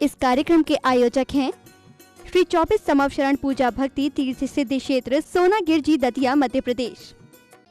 इस कार्यक्रम के आयोजक हैं श्री 24 समवशरण पूजा भक्ति तीर्थ सिद्धि क्षेत्र सोनागिरजी दतिया मध्य प्रदेश।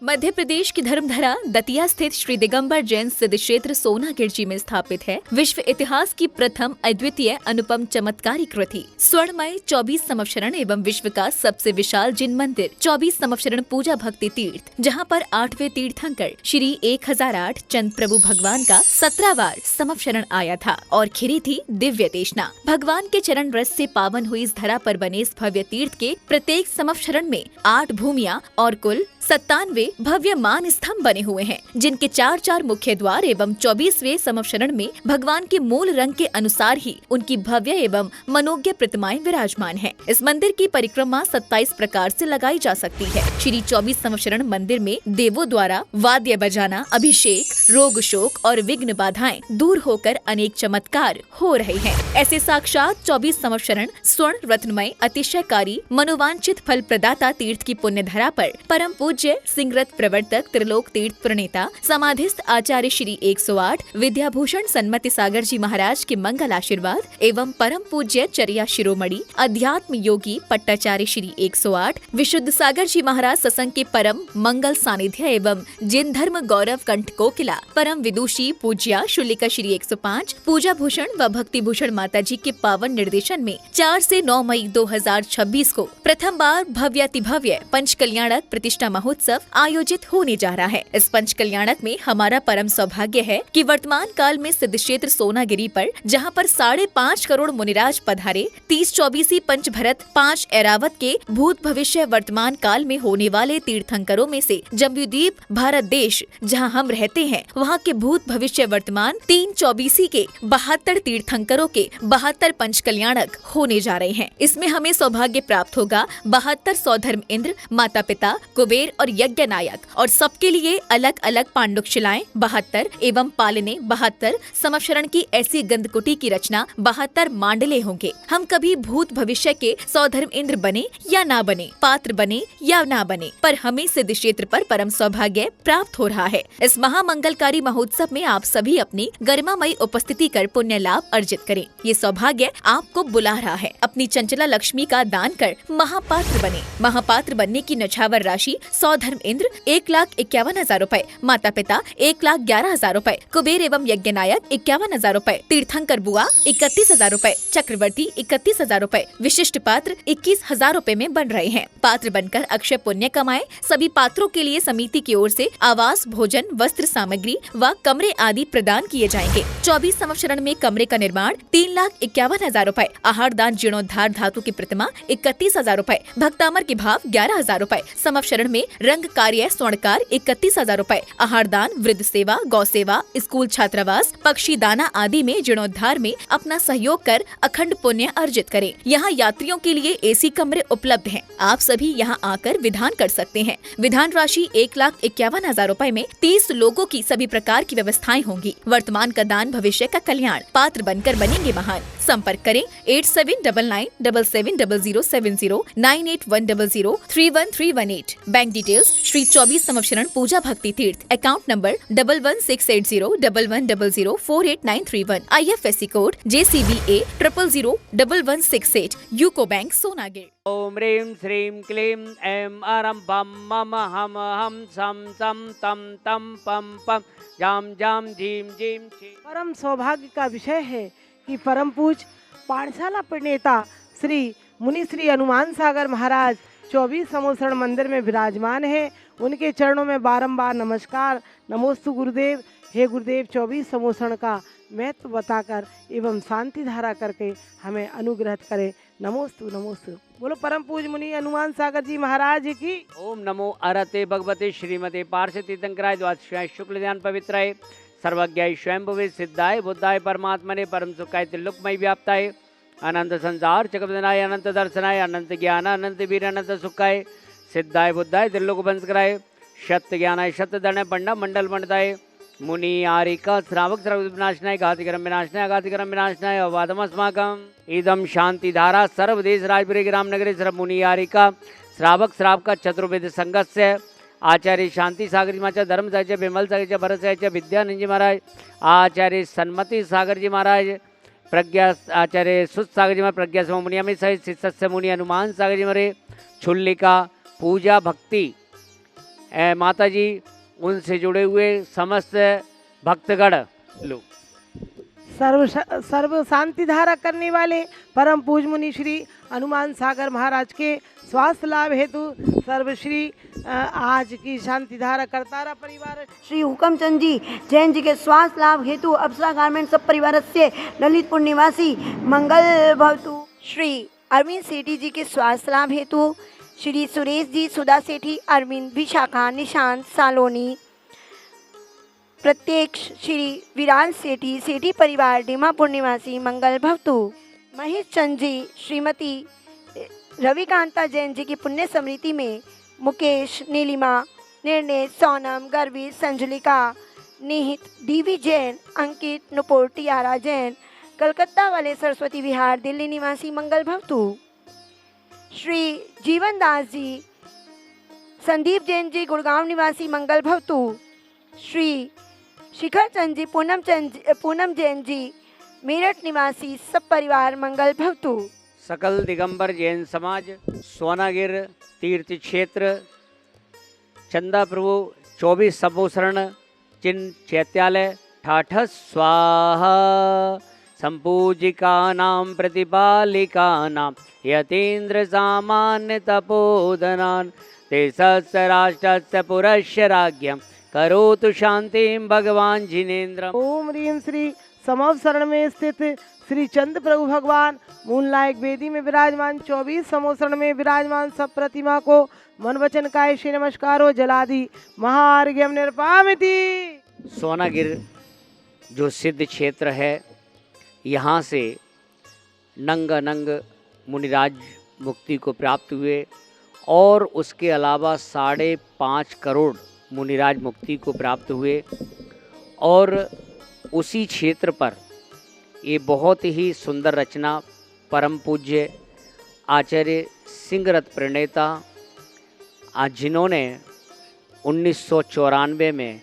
मध्य प्रदेश की धर्मधरा दतिया स्थित श्री दिगंबर जैन सिद्ध क्षेत्र सोनागिरजी में स्थापित है विश्व इतिहास की प्रथम अद्वितीय अनुपम चमत्कारी कृति स्वर्णमय 24 समवशरण एवं विश्व का सबसे विशाल जिन मंदिर 24 समवशरण पूजा भक्ति तीर्थ, जहां पर 8वें तीर्थंकर श्री 1008 चंद प्रभु भगवान का 17वार समवशरण आया था और खिरी थी दिव्य देशना। भगवान के चरण रस से पावन हुई इस धरा पर बने इस भव्य तीर्थ के प्रत्येक समवशरण में 8 भूमियां और कुल 97 भव्य मान स्तंभ बने हुए हैं, जिनके 4 मुख्य द्वार एवं 24वें समवशरण में भगवान के मूल रंग के अनुसार ही उनकी भव्य एवं मनोज्ञ प्रतिमाएं विराजमान हैं। इस मंदिर की परिक्रमा 27 प्रकार से लगाई जा सकती है। श्री 24 समवशरण मंदिर में देवों द्वारा वाद्य बजाना, अभिषेक, रोग शोक और विघ्न बाधाएं दूर होकर अनेक चमत्कार हो रहे हैं। ऐसे साक्षात 24 समवशरण स्वर्ण रत्नमय अतिशयकारी मनोवांछित फल प्रदाता तीर्थ की पुण्य धरा पर परम पूज्य सिंहरथ प्रवर्तक त्रिलोक तीर्थ प्रणेता समाधिस्थ आचार्य श्री 108 विद्याभूषण सन्मति सागर जी महाराज के मंगल आशीर्वाद एवं परम पूज्य चर्या शिरोमणि अध्यात्म योगी पट्टाचार्य श्री 108 विशुद्ध सागर जी महाराज सत्संग के परम मंगल सानिध्य एवं जिन धर्म गौरव कंठ कोकिला परम विदुषी पूज्या शुलिका श्री 105 पूजा भूषण व भक्ति भूषण माता जी के पावन निर्देशन में 4 से 9 मई 2026 को प्रथम बार भव्यातिभव्य पंच कल्याणक प्रतिष्ठा महोत्सव आयोजित होने जा रहा है। इस पंच कल्याणक में हमारा परम सौभाग्य है कि वर्तमान काल में सिद्ध क्षेत्र सोनागिरी पर जहां पर 5.5 करोड़ मुनिराज पधारे, 30-24 पंच भरत 5 ऐरावत के भूत भविष्य वर्तमान काल में होने वाले तीर्थंकरों में से जम्बूद्वीप भारत देश जहां हम रहते हैं वहां के भूत भविष्य वर्तमान 3-24 के 72 तीर्थंकरों के 72 पंच कल्याणक होने जा रहे हैं। इसमें हमें सौभाग्य प्राप्त होगा 72 सौधर्म इंद्र, माता पिता, कुबेर और यज्ञ नायक और सबके लिए अलग अलग पांडुक शिलाएं 72 एवं पालने 72 समवशरण की ऐसी गंधकुटी की रचना 72 मांडले होंगे। हम कभी भूत भविष्य के सौधर्म इंद्र बने या ना बने, पात्र बने या ना बने, पर हमें सिद्ध क्षेत्र पर परम सौभाग्य प्राप्त हो रहा है। इस महामंगलकारी महोत्सव में आप सभी अपनी गरिमामयी उपस्थिति कर पुण्य लाभ अर्जित करें। ये सौभाग्य आपको बुला रहा है। अपनी चंचला लक्ष्मी का दान कर महापात्र बने। महापात्र बनने की नछावर राशि सौधर्म इंद्र 1,51,000 रूपए, माता पिता 1,11,000 रूपए, कुबेर एवं यज्ञ नायक 51,000 रूपए, तीर्थंकर बुआ 31,000 रूपए, चक्रवर्ती 31,000 रूपए, विशिष्ट पात्र 21,000 रूपए में बन रहे हैं। पात्र बनकर अक्षय पुण्य कमाए। सभी पात्रों के लिए समिति की ओर से आवास, भोजन, वस्त्र सामग्री व कमरे आदि प्रदान किए जाएंगे। 24 समवशरण में कमरे का निर्माण 3,51,000 रूपए, आहार दान जीर्णोद्धार धातु की प्रतिमा 31,000 रूपए, भक्तामर के भाव 11,000 रूपए, समवशरण में रंग कार्य स्वर्णकार 31,000 रूपए, आहार दान, वृद्ध सेवा, गौ सेवा, स्कूल छात्रावास, पक्षी दाना आदि में जीर्णोद्धार में अपना सहयोग कर अखंड पुण्य अर्जित करें। यहाँ यात्रियों के लिए एसी कमरे उपलब्ध हैं। आप सभी यहाँ आकर विधान कर सकते हैं। विधान राशि 1,51,000 रूपए में 30 लोगों की सभी प्रकार की व्यवस्थाएं होंगी। वर्तमान का दान भविष्य का कल्याण। पात्र बनकर बनेंगे महान। संपर्क करें 8799770070 9810031318। Bank details Shri 24 Samavsharan Puja Bhakti Tirth, account number 11680100048931, IFSC code JCBA 0001168, UCO bank Sonagir. ओम ह्रीं श्रीं क्लीं ऐं अरं बम मम हम हम सम सम तम तम पम पम जाम जाम झीम झीम छी। परम सौभाग्य का विषय है कि परम पूज पाठशाला प्रणेता श्री मुनि श्री हनुमान सागर महाराज 24 समवशरण मंदिर में विराजमान है। उनके चरणों में बारंबार नमस्कार। नमोस्तु गुरुदेव। हे गुरुदेव, 24 समवशरण का महत्व बताकर एवं शांति धारा करके हमें अनुग्रहित करें। नमोस्तु नमोस्तु। बोलो परम पूज मुनि हनुमान सागर जी महाराज की। ओम नमो अरते भगवते श्रीमते पार्श्व तीर्थंकराय द्वादशाय शुक्ल ध्यान पवित्राय सर्वज्ञाय स्वयंभुवे सिद्धाय बुद्धाय परमात्मने परम सुखाय त्रिलोकमय व्याप्ताय अनंत संसार चक्रवर्तनाय अनंत दर्शनाय अनंत ज्ञान अनंत वीर अनंत सुखाय सिद्धाय बुद्धाय त्रिलोक वंशकराय सत्य ज्ञानाय सत्य धर्णाय पंडा मंडल मंडताय मुनि आरिका श्रावक श्रावक विनाशनाय घातिकरम विनाशनाय घातिकरम विनाशनाय अवादमस्माकम इदम शांति धारा सर्वदेश राजपुरी रामनगरे सर्व मुनि आरिका श्रावक श्रावक चतुर्वेद संघस्य आचार्य शांति सागर जी महाराज, धर्म सागर विमल सागर भरत सागर विद्यानंद जी महाराज, आचार्य सन्मति सागर जी महाराज, प्रज्ञा आचार्य सुत सागर जी महाराज प्रज्ञा सम मुनि अमित सहित शिष्य मुनि हनुमान सागर जी महाराज छुल्लिका पूजा भक्ति माता जी उनसे जुड़े हुए समस्त भक्तगण लोग सर्व शांति धारा करने वाले परम पूज मुनि श्री हनुमान सागर महाराज के स्वास्थ्य लाभ हेतु सर्वश्री आज की शांति धारा करतारा परिवार श्री हुकमचंद जी जैन जी के स्वास्थ्य लाभ हेतु अप्सरा गारमेंट सब परिवार से ललितपुर निवासी मंगल भवतु। श्री अरविंद सेठी जी के स्वास्थ्य लाभ हेतु श्री सुरेश जी सुधा सेठी अरविंद विशाखा निशांत सालोनी प्रत्येक श्री विराज सेठी सेठी परिवार डीमापुर निवासी मंगल भवतु। महेश चंद जी श्रीमती रविकांता जैन जी की पुण्य स्मृति में मुकेश नीलिमा निर्णय सोनम गर्वी संजुलिका निहित डीवी जैन अंकित नुपुर टियारा जैन कलकत्ता वाले सरस्वती विहार दिल्ली निवासी मंगल भवतु। श्री जीवन दास जी संदीप जैन जी गुड़गांव निवासी मंगल भवतु। श्री शिखर चंद जी पूनम जैन जी मेरठ निवासी सब परिवार मंगल भवतु। सकल दिगंबर जैन समाज सोनागिर तीर्थ क्षेत्र चंदा प्रभु 24 संवत्सरण चिन्ह चैत्यालय ठाठ स्वाहा संपूजिका नाम प्रतिपालिका नाम यतीन्द्र सामान्य तपोधनान ते सहस्राष्टस्य पुरस्य राज्ञम करोतु शांतिं भगवान जिनेन्द्र। ओम ह्रीं श्री समवसरण में स्थित श्री चंद प्रभु भगवान मूलनायक वेदी में विराजमान 24 समवसरण में विराजमान सब प्रतिमा को मन वचन काय श्री नमस्कारो जलादि महार्घ्यम निर्पामिति। सोनागिर जो सिद्ध क्षेत्र है, यहाँ से नंग नंग मुनिराज मुक्ति को प्राप्त हुए और उसके अलावा 5.5 करोड़ मुनिराज मुक्ति को प्राप्त हुए। और उसी क्षेत्र पर ये बहुत ही सुंदर रचना परम पूज्य आचार्य सिंहरथ प्रणेता जिन्होंने 1994 में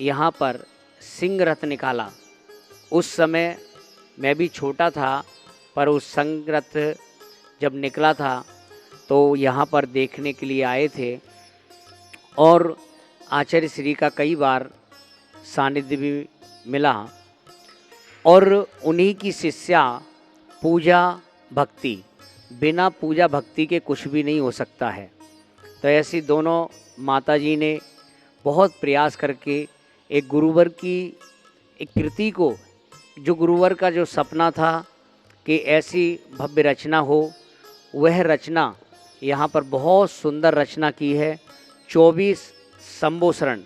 यहाँ पर सिंहरथ निकाला। उस समय मैं भी छोटा था, पर उस सिंहरथ जब निकला था तो यहाँ पर देखने के लिए आए थे और आचार्य श्री का कई बार सानिध्य भी मिला। और उन्हीं की शिष्या पूजा भक्ति, बिना पूजा भक्ति के कुछ भी नहीं हो सकता है। तो ऐसी दोनों माता जी ने बहुत प्रयास करके एक गुरुवर की एक कृति को, जो गुरुवर का जो सपना था कि ऐसी भव्य रचना हो, वह रचना यहाँ पर बहुत सुंदर रचना की है। 24 संवत्सरण,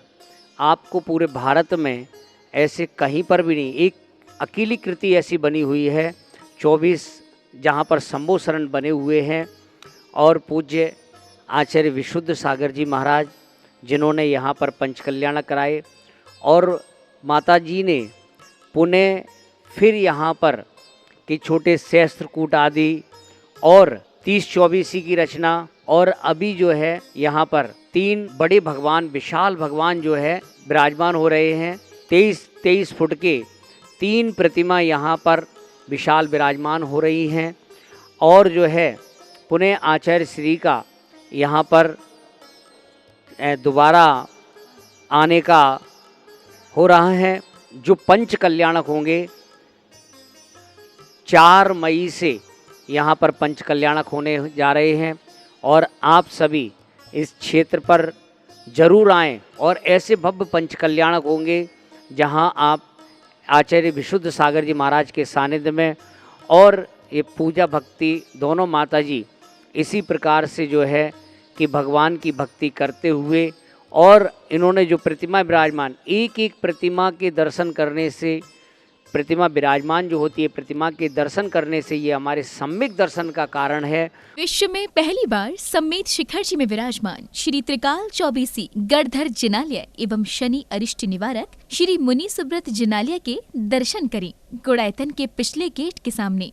आपको पूरे भारत में ऐसे कहीं पर भी नहीं, एक अकेली कृति ऐसी बनी हुई है 24 जहाँ पर संवत्सरण बने हुए हैं। और पूज्य आचार्य विशुद्ध सागर जी महाराज जिन्होंने यहाँ पर पंचकल्याण कराए और माता जी ने पुनः फिर यहाँ पर कि छोटे सहस्त्रकूट आदि और 30-24 की रचना, और अभी जो है यहाँ पर 3 बड़े भगवान, विशाल भगवान जो है विराजमान हो रहे हैं। 23 फुट के 3 प्रतिमा यहाँ पर विशाल विराजमान हो रही हैं। और जो है पुनः आचार्य श्री का यहाँ पर दोबारा आने का हो रहा है, जो पंच कल्याणक होंगे। 4 मई से यहाँ पर पंच कल्याणक होने जा रहे हैं और आप सभी इस क्षेत्र पर जरूर आएं और ऐसे भव्य पंच कल्याणक होंगे जहाँ आप आचार्य विशुद्ध सागर जी महाराज के सानिध्य में और ये पूजा भक्ति दोनों माता जी इसी प्रकार से जो है कि भगवान की भक्ति करते हुए, और इन्होंने जो प्रतिमा विराजमान, एक एक प्रतिमा के दर्शन करने से, प्रतिमा विराजमान जो होती है प्रतिमा के दर्शन करने से ये हमारे सम्यक दर्शन का कारण है। विश्व में पहली बार सम्मेत शिखर जी में विराजमान श्री त्रिकाल चौबीसी गढ़धर जिनालय एवं शनि अरिष्ट निवारक श्री मुनि सुब्रत जिनालय के दर्शन करें। गुड़ायतन के पिछले गेट के सामने।